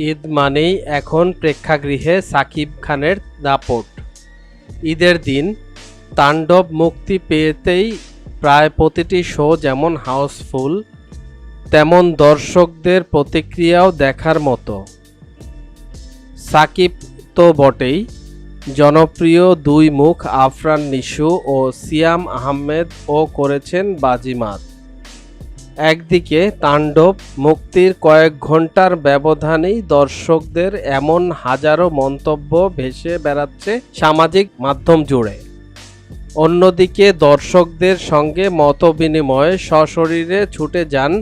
ঈদ মানেই এখন প্রেক্ষাগৃহে সাকিব খানের দাপট। ঈদের দিন তাণ্ডব মুক্তি পেতেই প্রায় প্রতিটি শো যেমন হাউসফুল, তেমন দর্শকদের প্রতিক্রিয়াও দেখার মতো। সাকিব তো বটেই, জনপ্রিয় দুই মুখ আফরান নিশু ও সিয়াম আহমেদও করেছেন বাজিমাত। একদিকে তাণ্ডব মুক্তির কয়েক ঘন্টার ব্যবধানেই দর্শকদের এমন হাজারো মন্তব্য ভেসে বেড়াচ্ছে সামাজিক মাধ্যম জুড়ে। অন্যদিকে দর্শকদের সঙ্গে মতবিনিময়ে সশরীরে ছুটে যান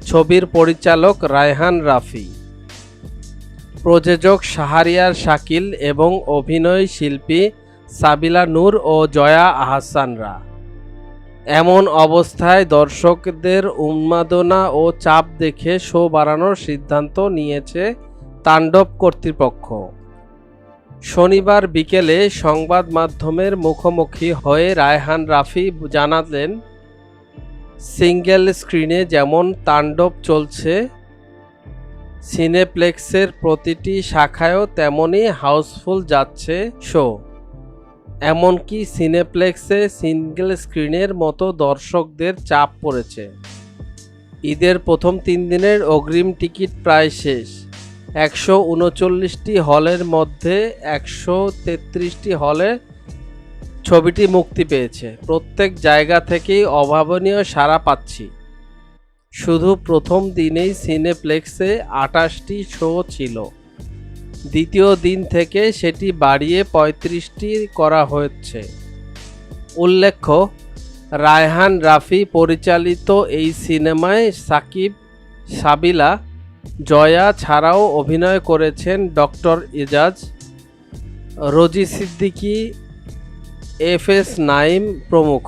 ছবির পরিচালক রায়হান রাফি, প্রযোজক শাহরিয়ার শাকিল এবং অভিনয় শিল্পী সাবিলা নূর ও জয়া আহসানরা। এমন অবস্থায় দর্শকদের উন্মাদনা ও চাপ দেখে শো বাড়ানোর সিদ্ধান্ত নিয়েছে তাণ্ডব কর্তৃপক্ষ। শনিবার বিকেলে সংবাদ মাধ্যমের মুখোমুখি হয়ে রায়হান রাফি জানালেন, সিঙ্গেল স্ক্রিনে যেমন তাণ্ডব চলছে, সিনেপ্লেক্সের প্রতিটি শাখায়ও তেমনই হাউসফুল যাচ্ছে শো। এমনকি সিনেপ্লেক্সে সিঙ্গেল স্ক্রিনের মতো দর্শকদের চাপ পড়েছে। ঈদের প্রথম 3 দিনের অগ্রিম টিকিট প্রায় শেষ। 139টি হলের মধ্যে 133টি হলে ছবিটি মুক্তি পেয়েছে। প্রত্যেক জায়গা থেকেই অভাবনীয় সাড়া পাচ্ছি। শুধু প্রথম দিনেই সিনেপ্লেক্সে 28টি শো ছিল। দ্বিতীয় দিন থেকে সেটি বাড়িয়ে 35টি করা হয়েছে। উল্লেখ্য, রায়হান রাফি পরিচালিত এই সিনেমায় সাকিব, সাবিলা, জয়া ছাড়াও অভিনয় করেছেন ডক্টর এজাজ, রোজি সিদ্দিকী, FS নাঈম প্রমুখ।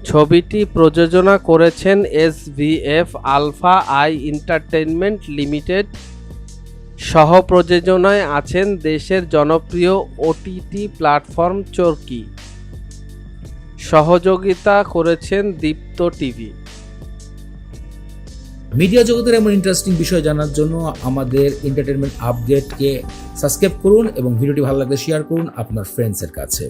ছবিটি প্রযোজনা করেছেন SVF Alpha I Entertainment Limited. সহ-প্রযোজনায় আছেন দেশের জনপ্রিয় OTT প্ল্যাটফর্ম চরকি। সহযোগিতা করেছেন দীপ্ত টিভি। মিডিয়া জগতের এমন ইন্টারেস্টিং বিষয় জানার জন্য আমাদের এন্টারটেইনমেন্ট আপডেটকে সাবস্ক্রাইব করুন এবং ভিডিওটি ভালো লাগলে শেয়ার করুন আপনার ফ্রেন্ডসের কাছে।